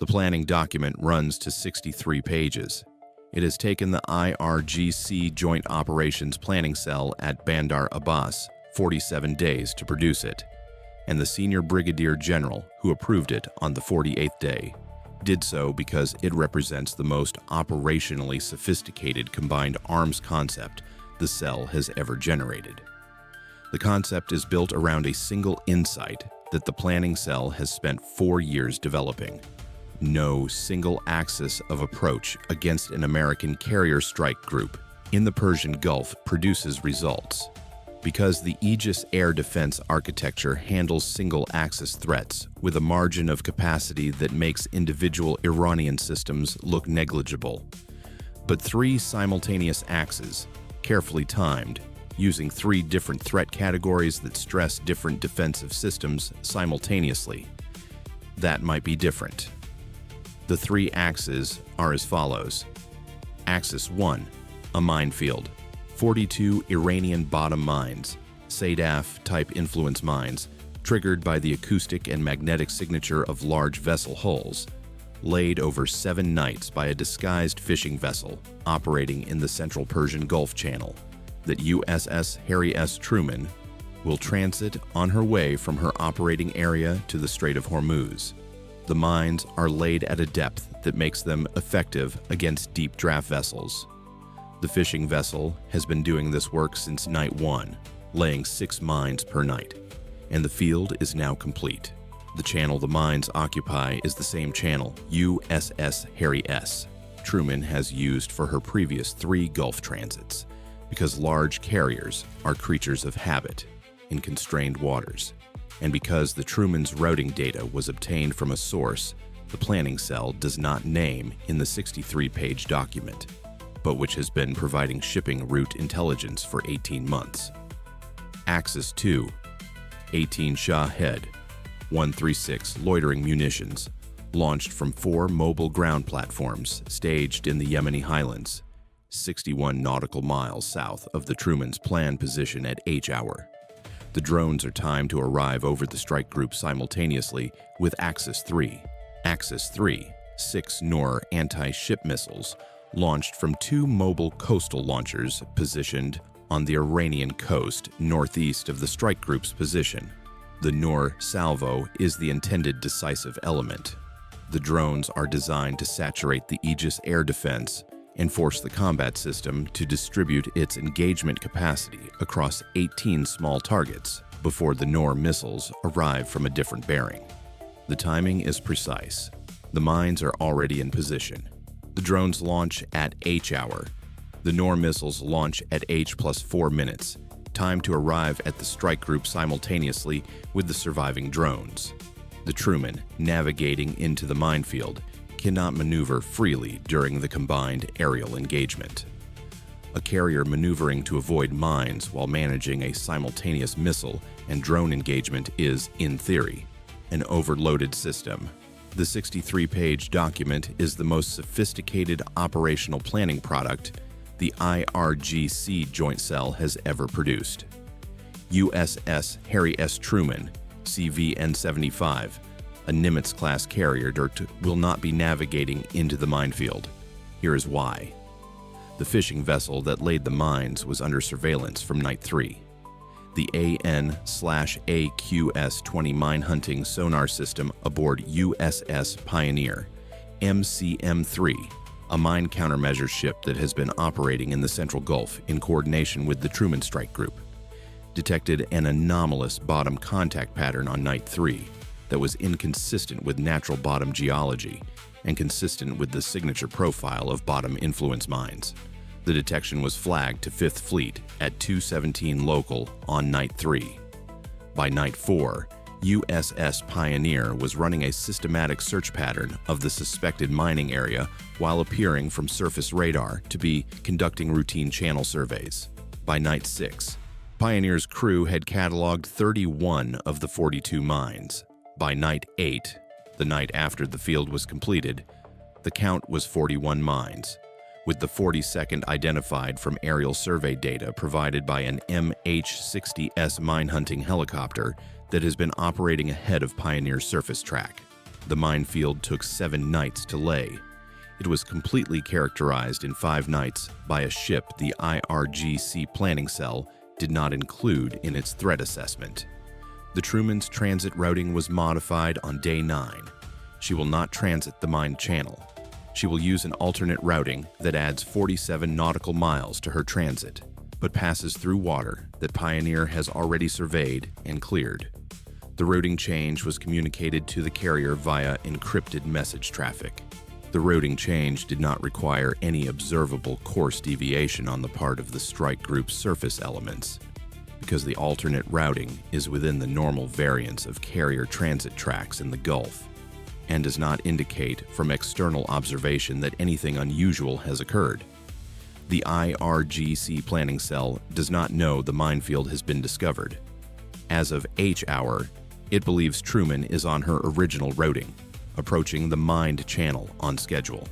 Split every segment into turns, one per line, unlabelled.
The planning document runs to 63 pages. It has taken the IRGC Joint Operations Planning Cell at Bandar Abbas 47 days to produce it, and the senior brigadier general who approved it on the 48th day did so because it represents the most operationally sophisticated combined arms concept the cell has ever generated. The concept is built around a single insight that the planning cell has spent 4 years developing. No single axis of approach against an American carrier strike group in the Persian Gulf produces results. Because the Aegis air defense architecture handles single-axis threats with a margin of capacity that makes individual Iranian systems look negligible. But 3 simultaneous axes, carefully timed, using 3 different threat categories that stress different defensive systems simultaneously. That might be different. The 3 axes are as follows. Axis 1, a minefield. 42 Iranian bottom mines, SADAF-type influence mines, triggered by the acoustic and magnetic signature of large vessel hulls, laid over 7 nights by a disguised fishing vessel operating in the central Persian Gulf Channel, that USS Harry S. Truman will transit on her way from her operating area to the Strait of Hormuz. The mines are laid at a depth that makes them effective against deep draft vessels. The fishing vessel has been doing this work since night 1, laying 6 mines per night, and the field is now complete. The channel the mines occupy is the same channel USS Harry S. Truman has used for her previous 3 Gulf transits, because large carriers are creatures of habit in constrained waters, and because the Truman's routing data was obtained from a source the planning cell does not name in the 63-page document, but which has been providing shipping route intelligence for 18 months. Axis 2, 18 Shahed, 136 loitering munitions, launched from 4 mobile ground platforms staged in the Yemeni highlands, 61 nautical miles south of the Truman's planned position at H-hour. The drones are timed to arrive over the strike group simultaneously with Axis 3. Axis 3, 6 Noor anti-ship missiles, launched from 2 mobile coastal launchers positioned on the Iranian coast northeast of the strike group's position. The Noor salvo is the intended decisive element. The drones are designed to saturate the Aegis air defense and force the combat system to distribute its engagement capacity across 18 small targets before the Noor missiles arrive from a different bearing. The timing is precise. The mines are already in position. The drones launch at H-hour. The Noor missiles launch at H+4 minutes, time to arrive at the strike group simultaneously with the surviving drones. The Truman, navigating into the minefield, cannot maneuver freely during the combined aerial engagement. A carrier maneuvering to avoid mines while managing a simultaneous missile and drone engagement is, in theory, an overloaded system. The 63-page document is the most sophisticated operational planning product the IRGC Joint Cell has ever produced. USS Harry S. Truman, CVN-75, a Nimitz-class carrier, will not be navigating into the minefield. Here is why. The fishing vessel that laid the mines was under surveillance from night 3. The AN/AQS-20 mine hunting sonar system aboard USS Pioneer, MCM-3, a mine countermeasure ship that has been operating in the Central Gulf in coordination with the Truman Strike Group, detected an anomalous bottom contact pattern on night 3 that was inconsistent with natural bottom geology and consistent with the signature profile of bottom influence mines. The detection was flagged to 5th Fleet at 2:17 local on night 3. By night 4, USS Pioneer was running a systematic search pattern of the suspected mining area while appearing from surface radar to be conducting routine channel surveys. By night 6, Pioneer's crew had cataloged 31 of the 42 mines. By night 8, the night after the field was completed, the count was 41 mines, with the 42nd identified from aerial survey data provided by an MH-60S mine hunting helicopter that has been operating ahead of Pioneer's surface track. The minefield took 7 nights to lay. It was completely characterized in 5 nights by a ship the IRGC planning cell did not include in its threat assessment. The Truman's transit routing was modified on day 9. She will not transit the mine channel. She will use an alternate routing that adds 47 nautical miles to her transit, but passes through water that Pioneer has already surveyed and cleared. The routing change was communicated to the carrier via encrypted message traffic. The routing change did not require any observable course deviation on the part of the strike group's surface elements, because the alternate routing is within the normal variance of carrier transit tracks in the Gulf, and does not indicate from external observation that anything unusual has occurred. The IRGC planning cell does not know the minefield has been discovered. As of H-hour, it believes Truman is on her original routing, approaching the mined channel on schedule.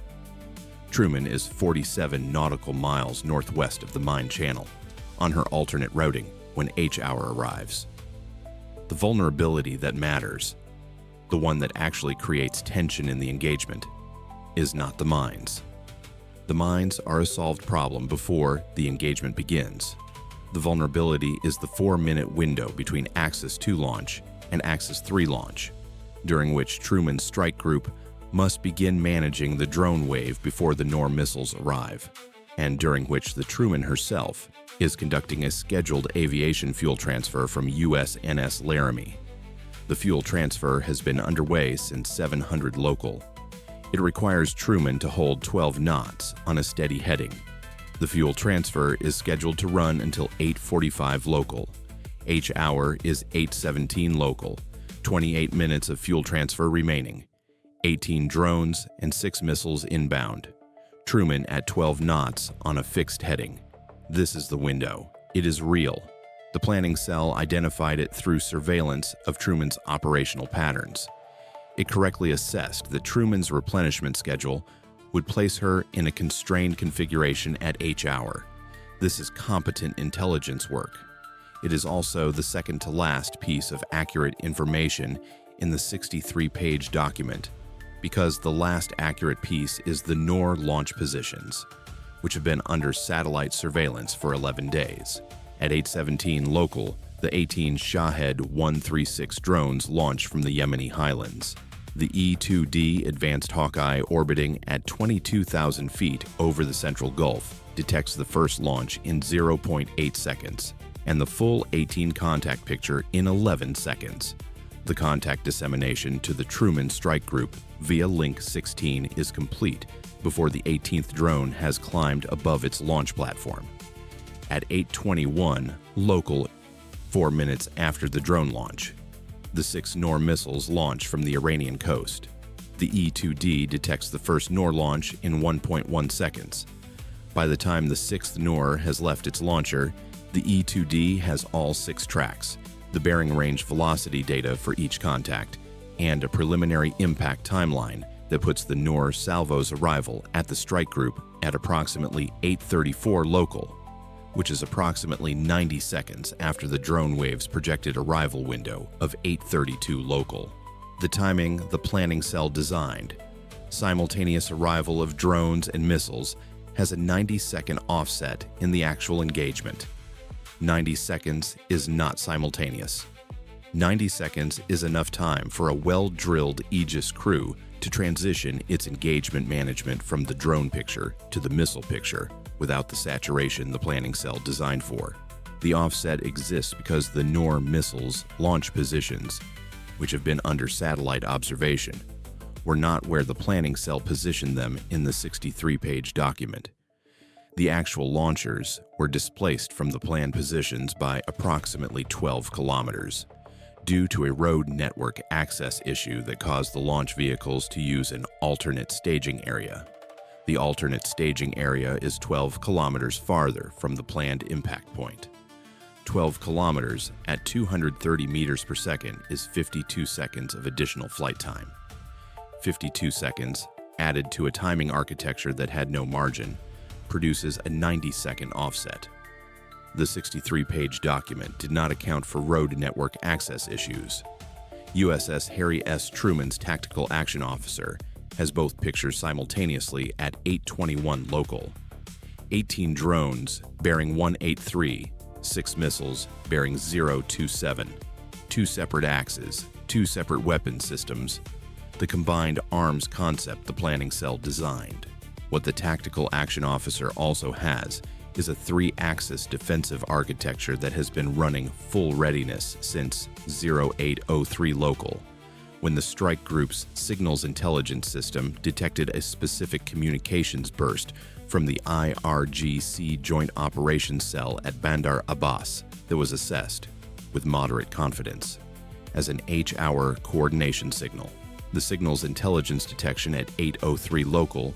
Truman is 47 nautical miles northwest of the mine channel, on her alternate routing when H-hour arrives. The vulnerability that matters, the one that actually creates tension in the engagement, is not the mines. The mines are a solved problem before the engagement begins. The vulnerability is the 4-minute window between Axis 2 launch and Axis 3 launch, during which Truman's strike group must begin managing the drone wave before the Noor missiles arrive, and during which the Truman herself is conducting a scheduled aviation fuel transfer from USNS Laramie. The fuel transfer has been underway since 700 local. It requires Truman to hold 12 knots on a steady heading. The fuel transfer is scheduled to run until 8:45 local. H-hour is 8:17 local. 28 minutes of fuel transfer remaining. 18 drones and 6 missiles inbound. Truman at 12 knots on a fixed heading. This is the window. It is real. The planning cell identified it through surveillance of Truman's operational patterns. It correctly assessed that Truman's replenishment schedule would place her in a constrained configuration at H-hour. This is competent intelligence work. It is also the second to last piece of accurate information in the 63-page document, because the last accurate piece is the Noor launch positions, which have been under satellite surveillance for 11 days. At 8:17 local, the 18 Shahed 136 drones launch from the Yemeni highlands. The E-2D Advanced Hawkeye orbiting at 22,000 feet over the central Gulf detects the first launch in 0.8 seconds, and the full 18 contact picture in 11 seconds. The contact dissemination to the Truman strike group via Link 16 is complete before the 18th drone has climbed above its launch platform. At 8:21 local, 4 minutes after the drone launch, the 6 Noor missiles launch from the Iranian coast. The E-2D detects the first Noor launch in 1.1 seconds. By the time the 6th Noor has left its launcher, the E-2D has all 6 tracks, the bearing range velocity data for each contact, and a preliminary impact timeline that puts the Noor salvo's arrival at the strike group at approximately 8:34 local, which is approximately 90 seconds after the drone wave's projected arrival window of 8:32 local. The timing the planning cell designed, simultaneous arrival of drones and missiles, has a 90-second offset in the actual engagement. 90 seconds is not simultaneous. 90 seconds is enough time for a well-drilled Aegis crew to transition its engagement management from the drone picture to the missile picture without the saturation the planning cell designed for. The offset exists because the Noor missiles' launch positions, which have been under satellite observation, were not where the planning cell positioned them in the 63-page document. The actual launchers were displaced from the planned positions by approximately 12 kilometers due to a road network access issue that caused the launch vehicles to use an alternate staging area. The alternate staging area is 12 kilometers farther from the planned impact point. 12 kilometers at 230 meters per second is 52 seconds of additional flight time. 52 seconds, added to a timing architecture that had no margin, produces a 90-second offset. The 63-page document did not account for road network access issues. USS Harry S. Truman's tactical action officer has both pictures simultaneously at 8:21 local. 18 drones bearing 183, 6 missiles bearing 027, 2 separate axes, 2 separate weapon systems, the combined arms concept the planning cell designed. What the tactical action officer also has is a 3-axis defensive architecture that has been running full readiness since 0803 local, when the strike group's signals intelligence system detected a specific communications burst from the IRGC Joint Operations Cell at Bandar Abbas that was assessed, with moderate confidence, as an H-hour coordination signal. The signal's intelligence detection at 8:03 local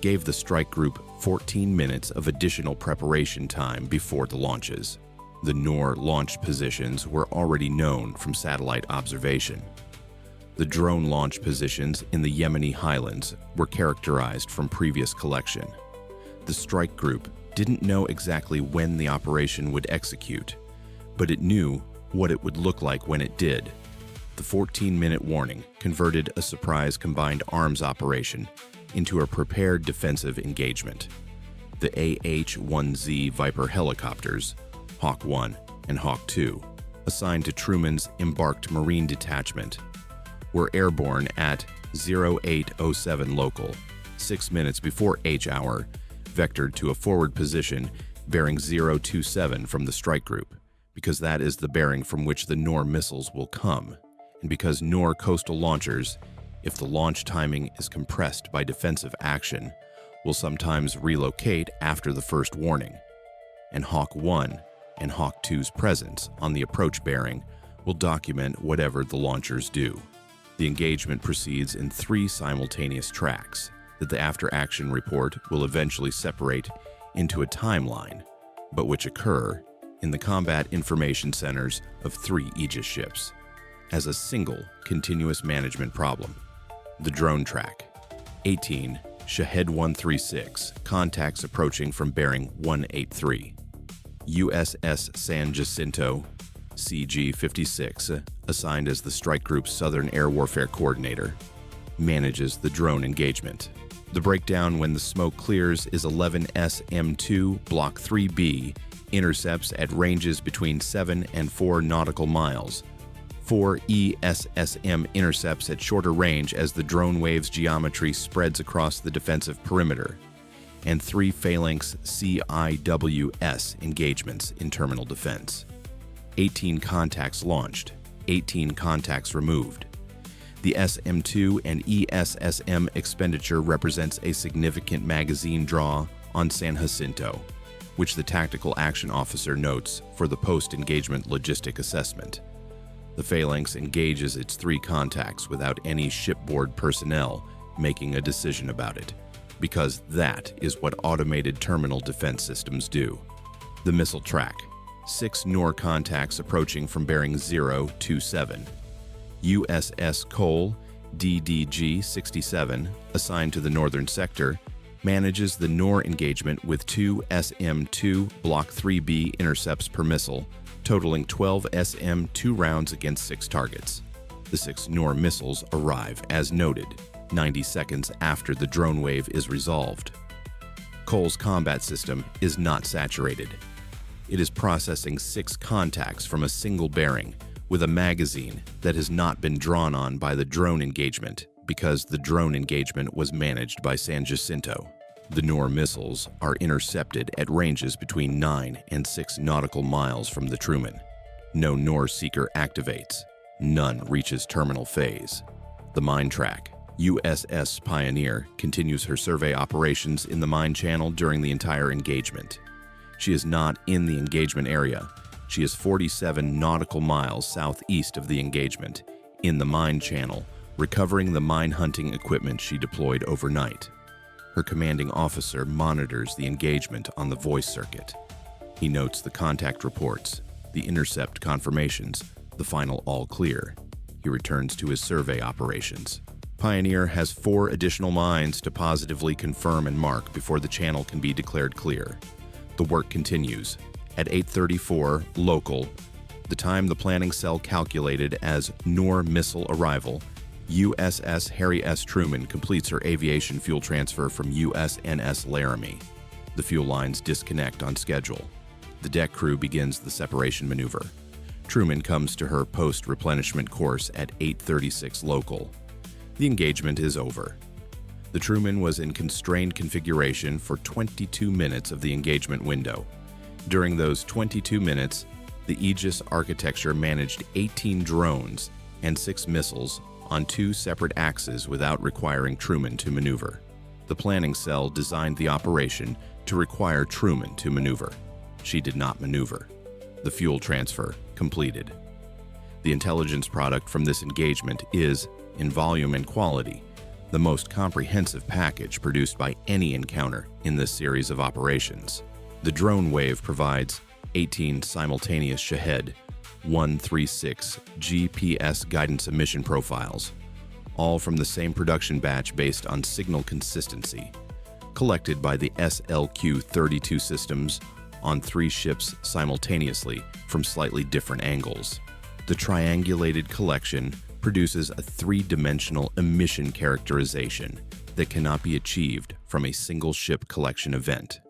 gave the strike group 14 minutes of additional preparation time before the launches. The Noor launch positions were already known from satellite observation. The drone launch positions in the Yemeni highlands were characterized from previous collection. The strike group didn't know exactly when the operation would execute, but it knew what it would look like when it did. The 14-minute warning converted a surprise combined arms operation into a prepared defensive engagement. The AH-1Z Viper helicopters, Hawk 1 and Hawk 2, assigned to Truman's embarked Marine detachment, were airborne at 0807 local, 6 minutes before H-hour, vectored to a forward position bearing 027 from the strike group, because that is the bearing from which the Noor missiles will come, and because Noor coastal launchers, if the launch timing is compressed by defensive action, will sometimes relocate after the first warning, and Hawk 1 and Hawk 2's presence on the approach bearing will document whatever the launchers do. The engagement proceeds in 3 simultaneous tracks that the after-action report will eventually separate into a timeline, but which occur in the combat information centers of 3 Aegis ships as a single continuous management problem. The drone track. 18. Shahed 136, contacts approaching from bearing 183. USS San Jacinto, CG-56, assigned as the strike group's Southern Air Warfare Coordinator, manages the drone engagement. The breakdown when the smoke clears is 11 SM-2 Block 3B, intercepts at ranges between 7 and 4 nautical miles. 4 ESSM intercepts at shorter range as the drone wave's geometry spreads across the defensive perimeter, and 3 Phalanx CIWS engagements in terminal defense. 18 contacts launched, 18 contacts removed. The SM-2 and ESSM expenditure represents a significant magazine draw on San Jacinto, which the Tactical Action Officer notes for the post-engagement logistic assessment. The Phalanx engages its 3 contacts without any shipboard personnel making a decision about it, because that is what automated terminal defense systems do. The missile track. 6 Noor contacts approaching from bearing 027. USS Cole, DDG-67, assigned to the northern sector, manages the Noor engagement with 2 SM-2 Block 3B intercepts per missile, totaling 12 SM-2 rounds against 6 targets. The 6 Noor missiles arrive, as noted, 90 seconds after the drone wave is resolved. Cole's combat system is not saturated. It is processing 6 contacts from a single bearing with a magazine that has not been drawn on by the drone engagement because the drone engagement was managed by San Jacinto. The Noor missiles are intercepted at ranges between 9 and 6 nautical miles from the Truman. No Noor seeker activates. None reaches terminal phase. The mine track. USS Pioneer continues her survey operations in the mine channel during the entire engagement. She is not in the engagement area. She is 47 nautical miles southeast of the engagement, in the mine channel, recovering the mine hunting equipment she deployed overnight. Her commanding officer monitors the engagement on the voice circuit. He notes the contact reports, the intercept confirmations, the final all clear. He returns to his survey operations. Pioneer has 4 additional mines to positively confirm and mark before the channel can be declared clear. The work continues. At 8:34 local, The time the planning cell calculated as Noor missile arrival, USS Harry S. Truman completes her aviation fuel transfer from USNS Laramie. The fuel lines disconnect on schedule. The deck crew begins the separation maneuver. Truman comes to her post-replenishment course at 8:36 local. The engagement is over. The Truman was in constrained configuration for 22 minutes of the engagement window. During those 22 minutes, the Aegis architecture managed 18 drones and 6 missiles on 2 separate axes without requiring Truman to maneuver. The planning cell designed the operation to require Truman to maneuver. She did not maneuver. The fuel transfer completed. The intelligence product from this engagement is, in volume and quality, the most comprehensive package produced by any encounter in this series of operations. The drone wave provides 18 simultaneous Shahed 136 GPS guidance emission profiles, all from the same production batch based on signal consistency, collected by the SLQ-32 systems on 3 ships simultaneously from slightly different angles. The triangulated collection produces a 3-dimensional emission characterization that cannot be achieved from a single ship collection event.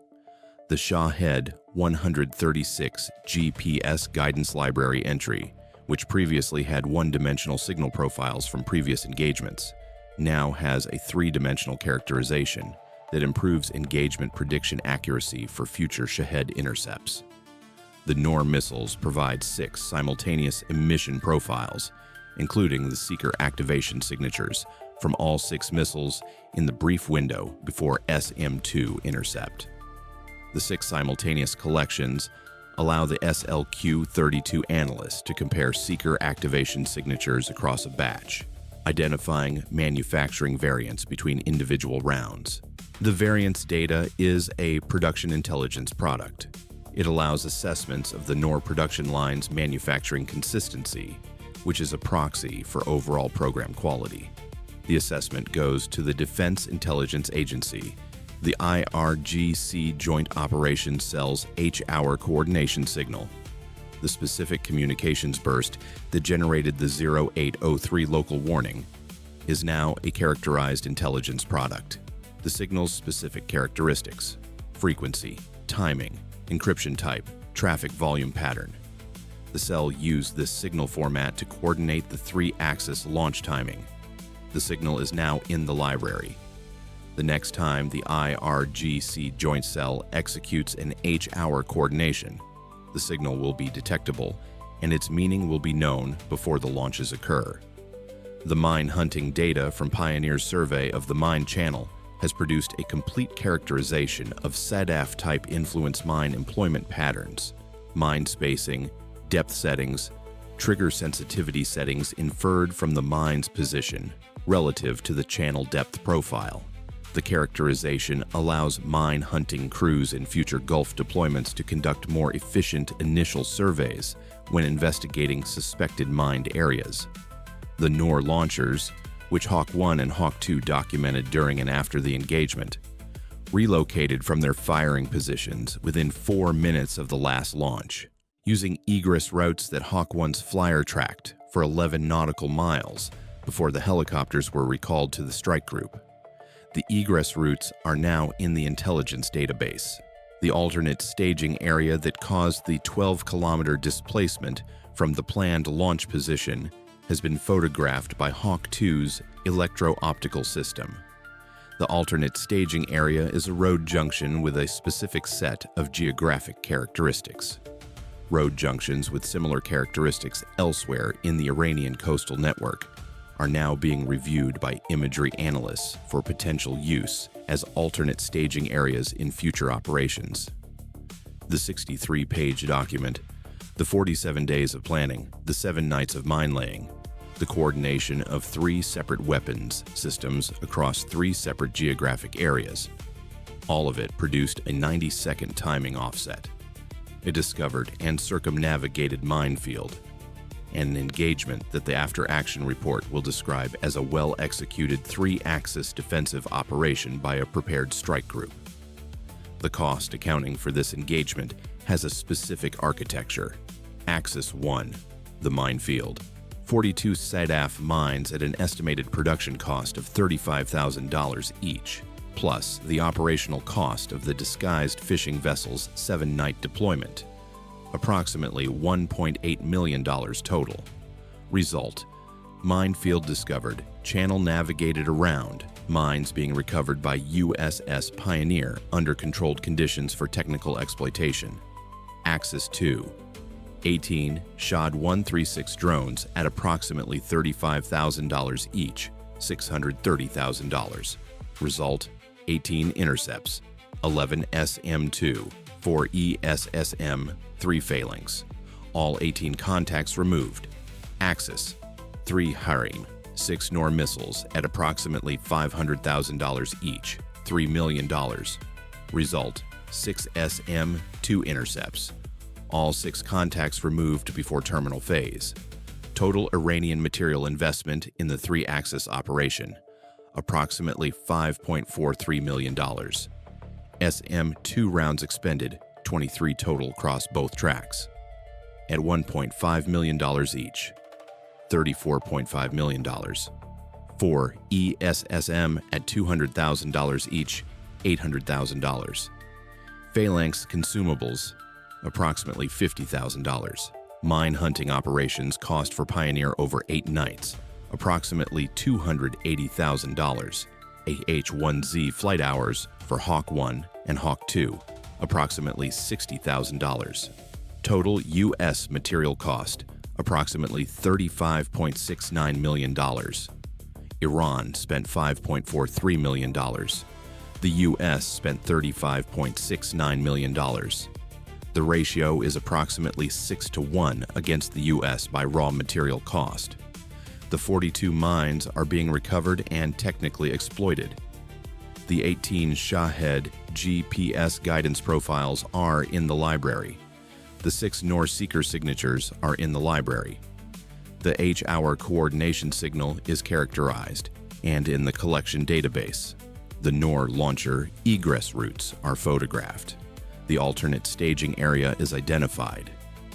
The Shahed 136 GPS guidance library entry, which previously had 1-dimensional signal profiles from previous engagements, now has a 3-dimensional characterization that improves engagement prediction accuracy for future Shahed intercepts. The Noor missiles provide 6 simultaneous emission profiles, including the seeker activation signatures from all 6 missiles in the brief window before SM-2 intercept. The 6 simultaneous collections allow the SLQ-32 analyst to compare seeker activation signatures across a batch, identifying manufacturing variance between individual rounds. The variance data is a production intelligence product. It allows assessments of the Noor production line's manufacturing consistency, which is a proxy for overall program quality. The assessment goes to the Defense Intelligence Agency, the IRGC Joint Operations Cell's H-hour coordination signal. The specific communications burst that generated the 0803 local warning is now a characterized intelligence product. The signal's specific characteristics, frequency, timing, encryption type, traffic volume pattern. The cell used this signal format to coordinate the 3-axis launch timing. The signal is now in the library. The next time the IRGC joint cell executes an H-hour coordination, the signal will be detectable and its meaning will be known before the launches occur. The mine hunting data from Pioneer's survey of the mine channel has produced a complete characterization of SADAF-type influence mine employment patterns, mine spacing, depth settings, trigger sensitivity settings inferred from the mine's position relative to the channel depth profile. The characterization allows mine hunting crews in future Gulf deployments to conduct more efficient initial surveys when investigating suspected mined areas. The Noor launchers, which Hawk 1 and Hawk 2 documented during and after the engagement, relocated from their firing positions within 4 minutes of the last launch, using egress routes that Hawk 1's flyer tracked for 11 nautical miles before the helicopters were recalled to the strike group. The egress routes are now in the intelligence database. The alternate staging area that caused the 12-kilometer displacement from the planned launch position has been photographed by Hawk 2's electro-optical system. The alternate staging area is a road junction with a specific set of geographic characteristics. Road junctions with similar characteristics elsewhere in the Iranian coastal network are now being reviewed by imagery analysts for potential use as alternate staging areas in future operations. The 63-page document, the 47 days of planning, the 7 nights of mine laying, the coordination of 3 separate weapons systems across 3 separate geographic areas. All of it produced a 90-second timing offset, a discovered and circumnavigated minefield, and an engagement that the after-action report will describe as a well-executed 3-axis defensive operation by a prepared strike group. The cost accounting for this engagement has a specific architecture. Axis 1. The minefield. 42 SADAF mines at an estimated production cost of $35,000 each, plus the operational cost of the disguised fishing vessel's 7-night deployment. Approximately $1.8 million total. Result: minefield discovered, channel navigated around, mines being recovered by USS Pioneer under controlled conditions for technical exploitation. Axis 2. 18 Shahed 136 drones at approximately $35,000 each, $630,000. Result: 18 intercepts, 11 SM-2, 4 ESSM, 3 Phalanx. All 18 contacts removed. Axis: 3 Harem, 6 Noor missiles at approximately $500,000 each, $3 million. Result: 6 SM, 2 intercepts. All 6 contacts removed before terminal phase. Total Iranian material investment in the 3-axis operation: approximately $5.43 million. SM-2 rounds expended, 23 total across both tracks, at $1.5 million each, $34.5 million. 4 ESSM at $200,000 each, $800,000. Phalanx consumables, approximately $50,000. Mine hunting operations cost for Pioneer over 8 nights, approximately $280,000. AH-1Z flight hours for Hawk 1 and Hawk 2, approximately $60,000. Total U.S. material cost, approximately $35.69 million. Iran spent $5.43 million. The U.S. spent $35.69 million. The ratio is approximately 6-to-1 against the U.S. by raw material cost. The 42 mines are being recovered and technically exploited. The 18 Shahed GPS guidance profiles are in the library. The 6 Noor seeker signatures are in the library. The H-hour coordination signal is characterized and in the collection database. The Noor launcher egress routes are photographed. The alternate staging area is identified.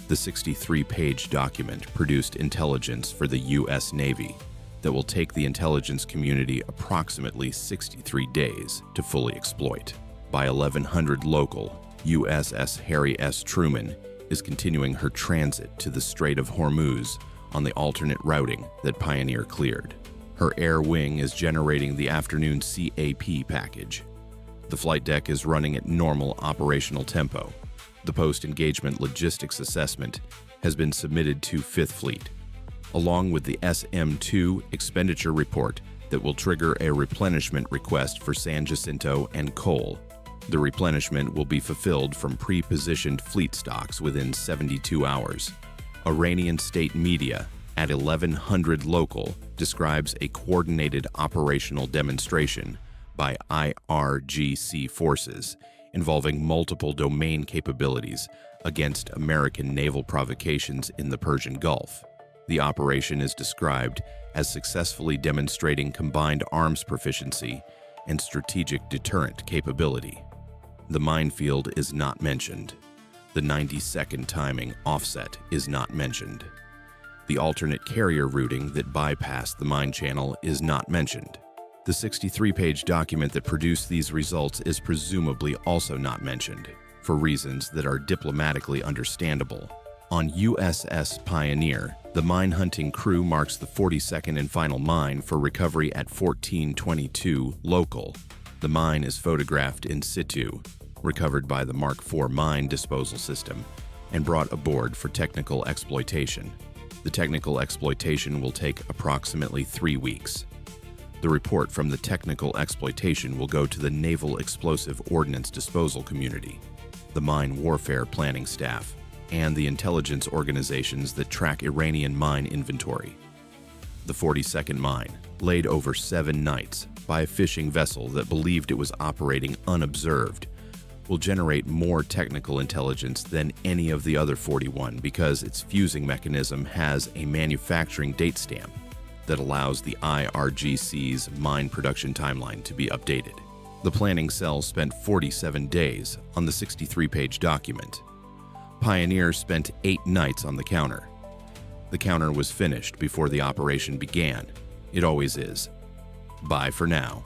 The 63-page document produced intelligence for the U.S. Navy that will take the intelligence community approximately 63 days to fully exploit. By 1100 local, USS Harry S. Truman is continuing her transit to the Strait of Hormuz on the alternate routing that Pioneer cleared. Her air wing is generating the afternoon CAP package. The flight deck is running at normal operational tempo. The post-engagement logistics assessment has been submitted to 5th Fleet, along with the SM-2 expenditure report that will trigger a replenishment request for San Jacinto and Cole. The replenishment will be fulfilled from pre-positioned fleet stocks within 72 hours. Iranian state media at 1100 local describes a coordinated operational demonstration by IRGC forces involving multiple domain capabilities against American naval provocations in the Persian Gulf. The operation is described as successfully demonstrating combined arms proficiency and strategic deterrent capability. The minefield is not mentioned. The 90-second timing offset is not mentioned. The alternate carrier routing that bypassed the mine channel is not mentioned. The 63-page document that produced these results is presumably also not mentioned, for reasons that are diplomatically understandable. On USS Pioneer, the mine hunting crew marks the 42nd and final mine for recovery at 1422 local. The mine is photographed in situ, recovered by the Mark IV mine disposal system, and brought aboard for technical exploitation. The technical exploitation will take approximately 3 weeks. The report from the technical exploitation will go to the Naval Explosive Ordnance Disposal Community, the Mine Warfare Planning Staff, and the intelligence organizations that track Iranian mine inventory. The 42nd mine, laid over 7 nights by a fishing vessel that believed it was operating unobserved, will generate more technical intelligence than any of the other 41 because its fusing mechanism has a manufacturing date stamp that allows the IRGC's mine production timeline to be updated. The planning cell spent 47 days on the 63-page document. Pioneer spent 8 nights on the counter. The counter was finished before the operation began. It always is. Bye for now.